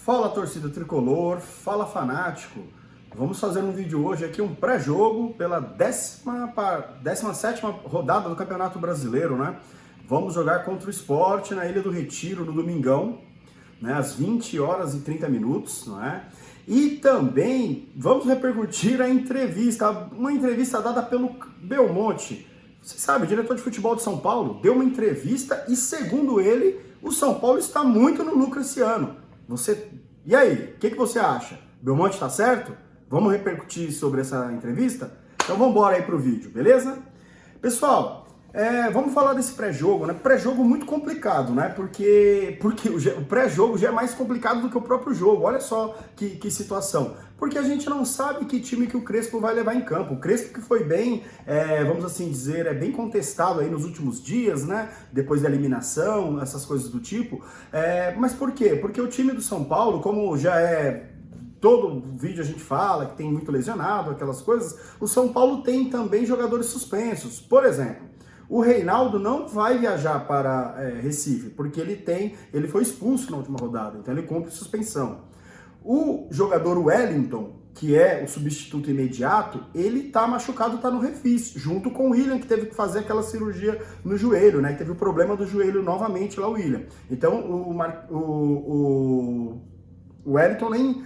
Fala, torcida tricolor, fala, fanático. Vamos fazer um vídeo hoje aqui, um pré-jogo pela 17ª rodada do Campeonato Brasileiro, né? Vamos jogar contra o Sport na Ilha do Retiro no domingão, né? Às 20 horas e 30 minutos, não é? E também vamos repercutir a entrevista, uma entrevista dada pelo Belmonte. Você sabe, o diretor de futebol de São Paulo deu uma entrevista e, segundo ele, o São Paulo está muito no lucro esse ano. E aí, o que você acha? Belmonte está certo? Vamos repercutir sobre essa entrevista? Então vamos embora aí pro vídeo, beleza? Pessoal, vamos falar desse pré-jogo, né? Pré-jogo muito complicado, né? Porque o pré-jogo já é mais complicado do que o próprio jogo. Olha só que situação. Porque a gente não sabe que time que o Crespo vai levar em campo. O Crespo que foi bem, vamos assim dizer, bem contestado aí nos últimos dias, né? Depois da eliminação, essas coisas do tipo. Mas por quê? Porque o time do São Paulo, como já todo vídeo a gente fala que tem muito lesionado, aquelas coisas, o São Paulo tem também jogadores suspensos. Por exemplo, o Reinaldo não vai viajar para Recife, porque ele foi expulso na última rodada, então ele cumpre suspensão. O jogador Wellington, que é o substituto imediato, ele tá machucado, tá no refis, junto com o William, que teve que fazer aquela cirurgia no joelho, né? Teve o problema do joelho novamente lá, o William. Então o Wellington nem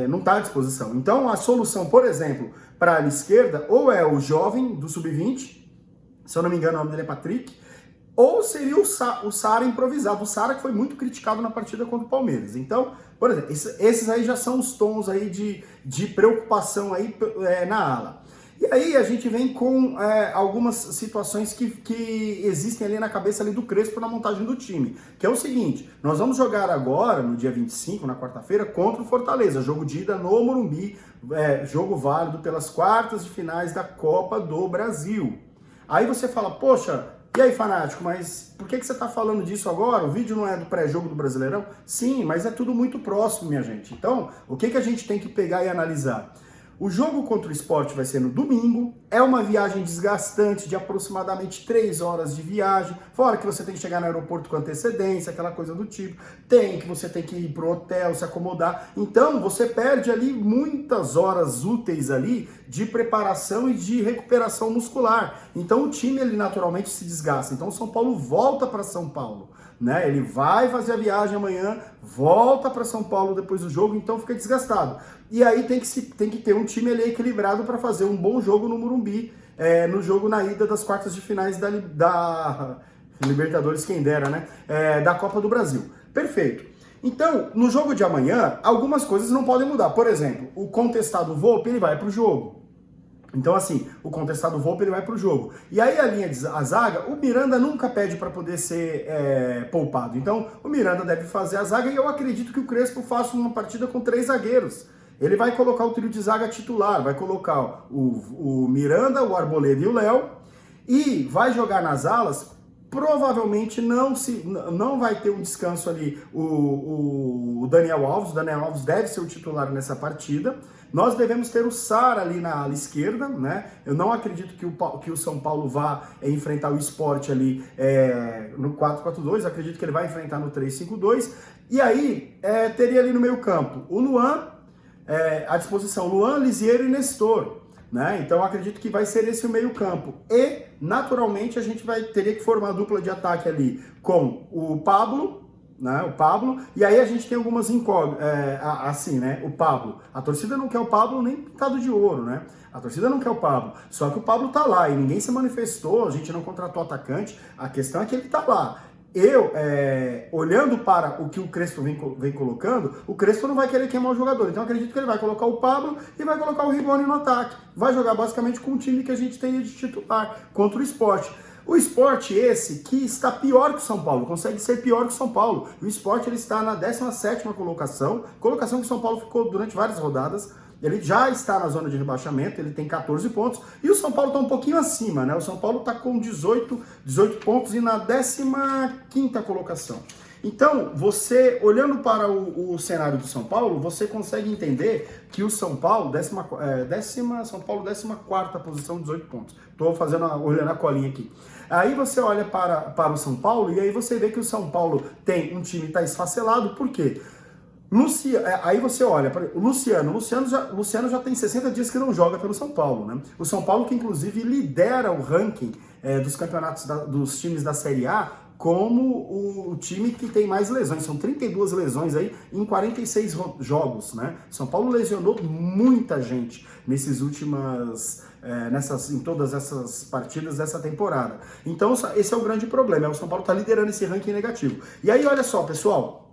não está à disposição. Então a solução, por exemplo, para a ala esquerda, ou é o jovem do sub-20, se eu não me engano o nome dele é Patrick, ou seria o Sara improvisado. O Sara que foi muito criticado na partida contra o Palmeiras. Então, por exemplo, esses aí já são os tons aí de preocupação aí na ala. E aí a gente vem com algumas situações que existem ali na cabeça ali do Crespo na montagem do time, que é o seguinte: nós vamos jogar agora, no dia 25, na quarta-feira, contra o Fortaleza, jogo de ida no Morumbi, jogo válido pelas quartas de finais da Copa do Brasil. Aí você fala, poxa, e aí, fanático, mas por que você está falando disso agora? O vídeo não é do pré-jogo do Brasileirão? Sim, mas é tudo muito próximo, minha gente. Então, o que a gente tem que pegar e analisar? O jogo contra o Sport vai ser no domingo, é uma viagem desgastante de aproximadamente 3 horas de viagem, fora que você tem que chegar no aeroporto com antecedência, aquela coisa do tipo, você tem que ir pro hotel, se acomodar, então você perde ali muitas horas úteis ali de preparação e de recuperação muscular, então o time ele naturalmente se desgasta, então o São Paulo volta para São Paulo, né? Ele vai fazer a viagem amanhã, volta para São Paulo depois do jogo, então fica desgastado. E aí tem que ter um time ali equilibrado para fazer um bom jogo no Morumbi, no jogo na ida das quartas de finais da Libertadores, quem dera, né? Da Copa do Brasil. Perfeito. Então, no jogo de amanhã, algumas coisas não podem mudar. Por exemplo, o contestado Volpi, ele vai para o jogo. Então, assim, o contestado Volpi, ele vai pro jogo. E aí a zaga, o Miranda nunca pede para poder ser poupado. Então, o Miranda deve fazer a zaga e eu acredito que o Crespo faça uma partida com 3 zagueiros. Ele vai colocar o trio de zaga titular, vai colocar o Miranda, o Arboleda e o Léo, e vai jogar nas alas. Provavelmente não vai ter um descanso ali o Daniel Alves. O Daniel Alves deve ser o titular nessa partida. Nós devemos ter o Sara ali na ala esquerda, né? Eu não acredito que o São Paulo vá enfrentar o Sport ali no 4-4-2, acredito que ele vai enfrentar no 3-5-2. E aí teria ali no meio campo o Luan, à disposição, Luan, Lisieiro e Nestor. Né? Então eu acredito que vai ser esse o meio campo. E, naturalmente, a gente teria que formar a dupla de ataque ali com o Pablo, né? E aí a gente tem algumas incógnitas, assim, né? O Pablo. A torcida não quer o Pablo nem pintado de ouro, né? A torcida não quer o Pablo. Só que o Pablo tá lá e ninguém se manifestou, a gente não contratou atacante. A questão é que ele tá lá. Olhando para o que o Crespo vem colocando, o Crespo não vai querer queimar o jogador. Então acredito que ele vai colocar o Pablo e vai colocar o Rigoni no ataque. Vai jogar basicamente com o time que a gente tem de titular contra o Sport. O Sport esse que está pior que o São Paulo, consegue ser pior que o São Paulo. O Sport ele está na 17ª colocação que o São Paulo ficou durante várias rodadas. Ele já está na zona de rebaixamento, ele tem 14 pontos, e o São Paulo está um pouquinho acima, né? O São Paulo está com 18 pontos e na 15ª colocação. Então, você, olhando para o cenário do São Paulo, você consegue entender que o São Paulo, São Paulo, 14ª posição, 18 pontos. Estou olhando a colinha aqui. Aí você olha para o São Paulo e aí você vê que o São Paulo tem um time que está esfacelado, por quê? Aí você olha, o Luciano já tem 60 dias que não joga pelo São Paulo, né? O São Paulo que inclusive lidera o ranking dos campeonatos dos times da Série A como o time que tem mais lesões. São 32 lesões aí em 46 jogos, né? São Paulo lesionou muita gente em todas essas partidas dessa temporada. Então esse é o grande problema, o São Paulo está liderando esse ranking negativo. E aí olha só, pessoal,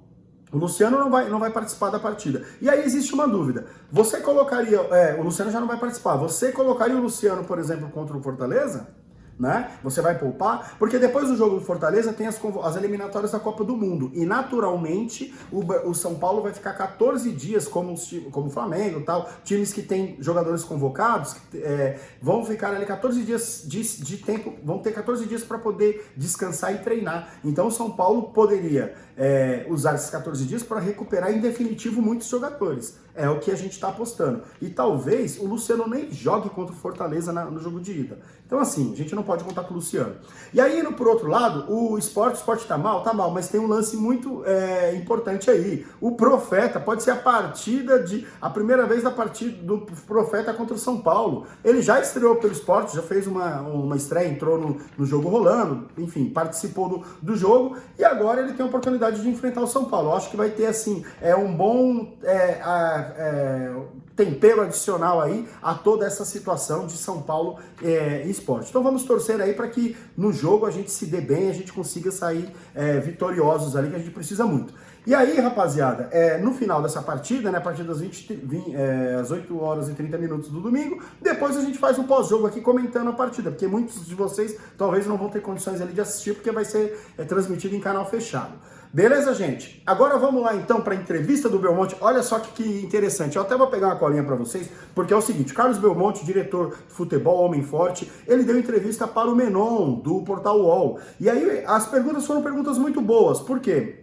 o Luciano não vai participar da partida. E aí existe uma dúvida. Você colocaria... o Luciano já não vai participar. Você colocaria o Luciano, por exemplo, contra o Fortaleza? Né? Você vai poupar? Porque depois do jogo do Fortaleza tem as eliminatórias da Copa do Mundo. E naturalmente o São Paulo vai ficar 14 dias, como o Flamengo e tal, times que têm jogadores convocados, vão ficar ali 14 dias de tempo, vão ter 14 dias para poder descansar e treinar. Então o São Paulo poderia usar esses 14 dias para recuperar em definitivo muitos jogadores. É o que a gente está apostando. E talvez o Luciano nem jogue contra o Fortaleza no jogo de ida. Então assim, a gente não pode contar com o Luciano. E aí, indo por outro lado, o esporte tá mal, mas tem um lance muito importante aí. O Profeta pode ser a primeira vez da partida do Profeta contra o São Paulo. Ele já estreou pelo esporte, já fez uma estreia, entrou no jogo rolando, enfim, participou do jogo, e agora ele tem a oportunidade de enfrentar o São Paulo. Eu acho que vai ter, assim, um bom tempero adicional aí a toda essa situação de São Paulo e esporte. Então vamos torcer aí para que no jogo a gente se dê bem, a gente consiga sair vitoriosos ali, que a gente precisa muito. E aí, rapaziada, no final dessa partida, né, a partir das às 8 horas e 30 minutos do domingo, depois a gente faz um pós-jogo aqui comentando a partida, porque muitos de vocês talvez não vão ter condições ali de assistir, porque vai ser transmitido em canal fechado. Beleza, gente? Agora vamos lá então para a entrevista do Belmonte. Olha só que interessante. Eu até vou pegar uma colinha para vocês, porque é o seguinte: Carlos Belmonte, diretor de futebol, homem forte, ele deu entrevista para o Menon, do portal UOL. E aí as perguntas foram perguntas muito boas. Por quê?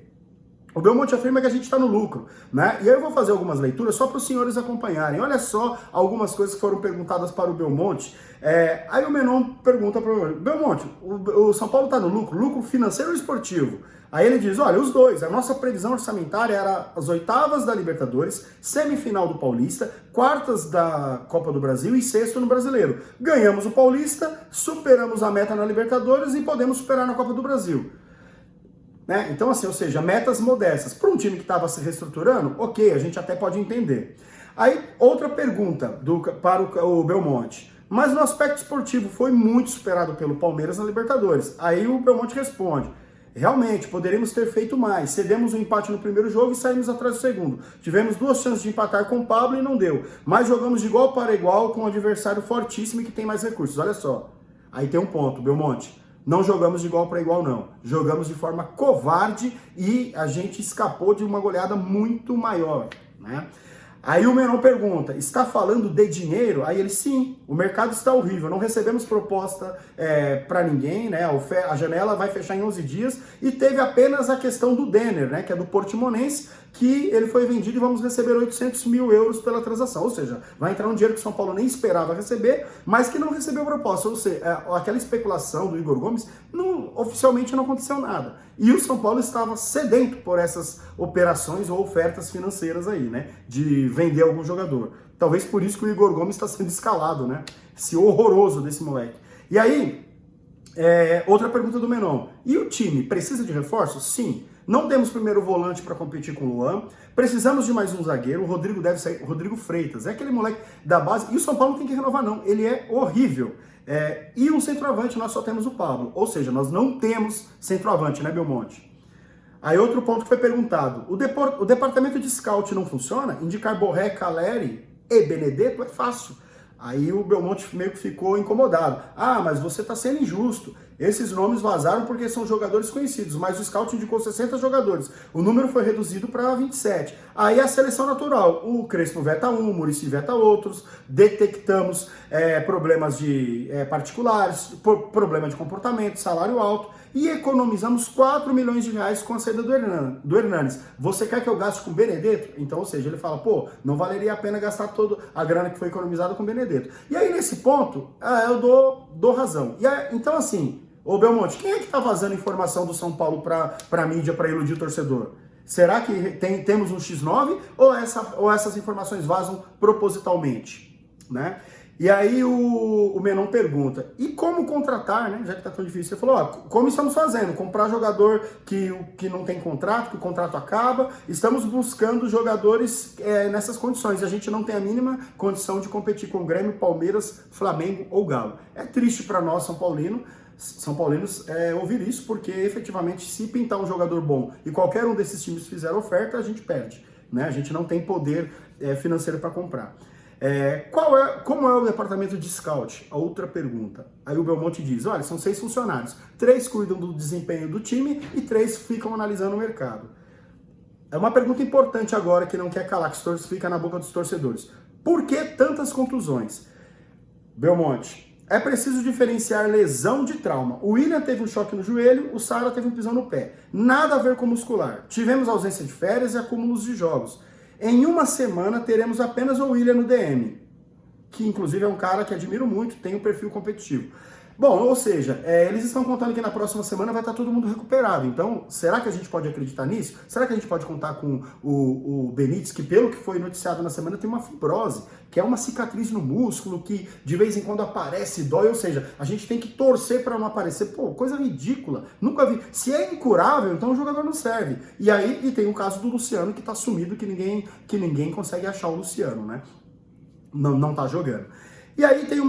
O Belmonte afirma que a gente está no lucro, né? E aí eu vou fazer algumas leituras só para os senhores acompanharem. Olha só algumas coisas que foram perguntadas para o Belmonte. Aí o Menon pergunta para o Belmonte: o São Paulo está no lucro financeiro ou esportivo? Aí ele diz: olha, os dois. A nossa previsão orçamentária era as oitavas da Libertadores, semifinal do Paulista, quartas da Copa do Brasil e sexto no Brasileiro. Ganhamos o Paulista, superamos a meta na Libertadores e podemos superar na Copa do Brasil. Né? Então, assim, ou seja, metas modestas. Para um time que estava se reestruturando, ok, a gente até pode entender. Aí, outra pergunta para o Belmonte. Mas no aspecto esportivo foi muito superado pelo Palmeiras na Libertadores. Aí o Belmonte responde: realmente, poderíamos ter feito mais. Cedemos um empate no primeiro jogo e saímos atrás do segundo. Tivemos 2 chances de empatar com o Pablo e não deu. Mas jogamos de igual para igual com um adversário fortíssimo e que tem mais recursos. Olha só. Aí tem um ponto, Belmonte. Não jogamos de igual para igual, não. Jogamos de forma covarde e a gente escapou de uma goleada muito maior, né? Aí o Menon pergunta: está falando de dinheiro? Aí ele: sim, o mercado está horrível, não recebemos proposta para ninguém, né? A janela vai fechar em 11 dias e teve apenas a questão do Denner, né? Que é do Portimonense, que ele foi vendido e vamos receber 800 mil euros pela transação. Ou seja, vai entrar um dinheiro que o São Paulo nem esperava receber, mas que não recebeu proposta. Ou seja, aquela especulação do Igor Gomes, oficialmente não aconteceu nada. E o São Paulo estava sedento por essas operações ou ofertas financeiras aí, né? De vender algum jogador. Talvez por isso que o Igor Gomes está sendo escalado, né? Esse horroroso desse moleque. E aí, outra pergunta do Menon: e o time precisa de reforços? Sim. Não temos primeiro volante para competir com o Luan. Precisamos de mais um zagueiro. O Rodrigo deve sair. O Rodrigo Freitas. É aquele moleque da base. E o São Paulo não tem que renovar, não. Ele é horrível. E um centroavante, nós só temos o Pablo. Ou seja, nós não temos centroavante, né, Belmonte? Aí outro ponto que foi perguntado: o departamento de scout não funciona? Indicar Borré, Caleri e Benedetto é fácil. Aí o Belmonte meio que ficou incomodado. Ah, mas você está sendo injusto. Esses nomes vazaram porque são jogadores conhecidos, mas o scout indicou 60 jogadores. O número foi reduzido para 27. Aí a seleção natural. O Crespo veta um, o Muricy veta outros. Detectamos problemas de particulares, problema de comportamento, salário alto. E economizamos 4 milhões de reais com a saída do Hernanes. Você quer que eu gaste com o Benedetto? Então, ou seja, ele fala: pô, não valeria a pena gastar toda a grana que foi economizada com o Benedetto. E aí, nesse ponto, eu dou razão. Então, assim, ô Belmonte, quem é que tá vazando informação do São Paulo pra mídia, pra iludir o torcedor? Será que temos um X9 ou essas informações vazam propositalmente, né? E aí o Menon pergunta, e como contratar, né? Já que tá tão difícil, você falou, ó, como estamos fazendo? Comprar jogador que não tem contrato, que o contrato acaba, estamos buscando jogadores nessas condições, e a gente não tem a mínima condição de competir com o Grêmio, Palmeiras, Flamengo ou Galo. É triste para nós, São Paulinos, ouvir isso, porque efetivamente se pintar um jogador bom e qualquer um desses times fizer oferta, a gente perde, né? A gente não tem poder financeiro para comprar. Como é o departamento de scout? A outra pergunta. Aí o Belmonte diz, olha, são 6 funcionários, 3 cuidam do desempenho do time e 3 ficam analisando o mercado. É uma pergunta importante agora que não quer calar, que fica na boca dos torcedores. Por que tantas contusões? Belmonte, é preciso diferenciar lesão de trauma. O William teve um choque no joelho, o Sara teve um pisão no pé. Nada a ver com muscular. Tivemos ausência de férias e acúmulos de jogos. Em uma semana teremos apenas o William no DM, que inclusive é um cara que admiro muito, tem um perfil competitivo. Bom, ou seja, eles estão contando que na próxima semana vai estar todo mundo recuperado. Então, será que a gente pode acreditar nisso? Será que a gente pode contar com o Benítez, que pelo que foi noticiado na semana, tem uma fibrose, que é uma cicatriz no músculo, que de vez em quando aparece e dói, ou seja, a gente tem que torcer para não aparecer. Pô, coisa ridícula, nunca vi. Se é incurável, então o jogador não serve. E tem o caso do Luciano, que tá sumido, que ninguém consegue achar o Luciano, né? Não tá jogando. E aí tem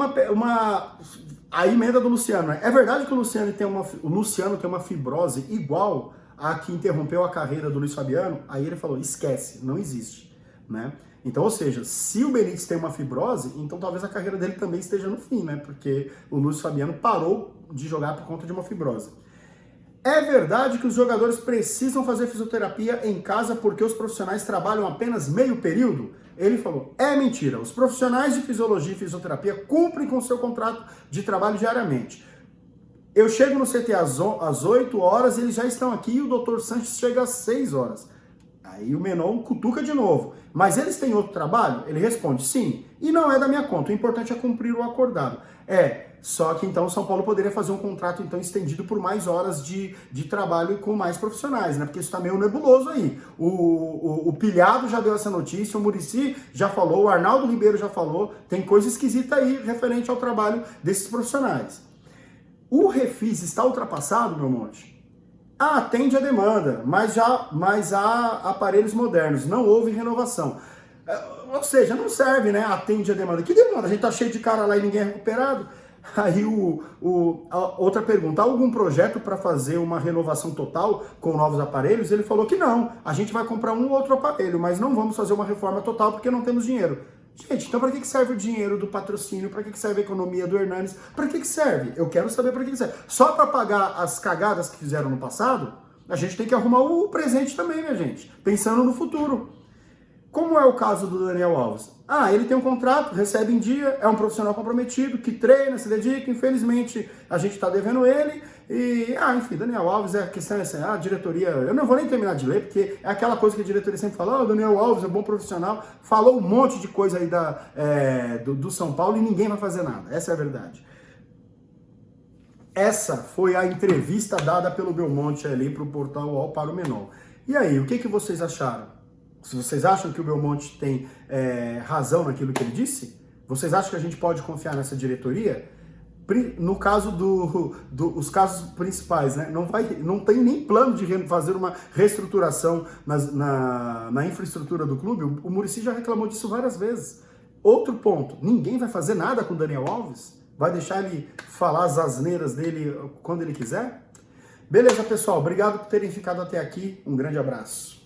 a emenda do Luciano. É verdade que o Luciano tem uma fibrose igual a que interrompeu a carreira do Luiz Fabiano? Aí ele falou, esquece, não existe, né? Então, ou seja, se o Benítez tem uma fibrose, então talvez a carreira dele também esteja no fim, né? Porque o Luiz Fabiano parou de jogar por conta de uma fibrose. É verdade que os jogadores precisam fazer fisioterapia em casa porque os profissionais trabalham apenas meio período? Ele falou, é mentira. Os profissionais de fisiologia e fisioterapia cumprem com o seu contrato de trabalho diariamente. Eu chego no CT às 8 horas, eles já estão aqui e o Dr. Sanches chega às 6 horas. Aí o Menon cutuca de novo. Mas eles têm outro trabalho? Ele responde, sim. E não é da minha conta. O importante é cumprir o acordado. Só que então o São Paulo poderia fazer um contrato então estendido por mais horas de trabalho com mais profissionais, né? Porque isso tá meio nebuloso aí. O Pilhado já deu essa notícia, o Muricy já falou, o Arnaldo Ribeiro já falou. Tem coisa esquisita aí referente ao trabalho desses profissionais. O Refis está ultrapassado, meu monte? Atende a demanda, mas há aparelhos modernos, não houve renovação. Ou seja, não serve, né? Atende a demanda. Que demanda? A gente tá cheio de cara lá e ninguém é recuperado. Aí outra pergunta, há algum projeto para fazer uma renovação total com novos aparelhos? Ele falou que não, a gente vai comprar um ou outro aparelho, mas não vamos fazer uma reforma total porque não temos dinheiro. Gente, então para que serve o dinheiro do patrocínio? Para que serve a economia do Hernanes? Para que serve? Eu quero saber para que serve. Só para pagar as cagadas que fizeram no passado? A gente tem que arrumar o presente também, minha gente, pensando no futuro. Como é o caso do Daniel Alves? Ele tem um contrato, recebe em dia, é um profissional comprometido, que treina, se dedica, infelizmente a gente está devendo ele, enfim, Daniel Alves, a questão é assim, a diretoria, eu não vou nem terminar de ler, porque é aquela coisa que a diretoria sempre fala, o Daniel Alves é bom profissional, falou um monte de coisa aí do São Paulo e ninguém vai fazer nada, essa é a verdade. Essa foi a entrevista dada pelo Belmonte ali para o portal UOL para o Menon. E aí, o que vocês acharam? Se vocês acham que o Belmonte tem razão naquilo que ele disse, vocês acham que a gente pode confiar nessa diretoria? No caso os casos principais, né? Não tem nem plano de fazer uma reestruturação na infraestrutura do clube. O Muricy já reclamou disso várias vezes. Outro ponto, ninguém vai fazer nada com o Daniel Alves? Vai deixar ele falar as asneiras dele quando ele quiser? Beleza, pessoal. Obrigado por terem ficado até aqui. Um grande abraço.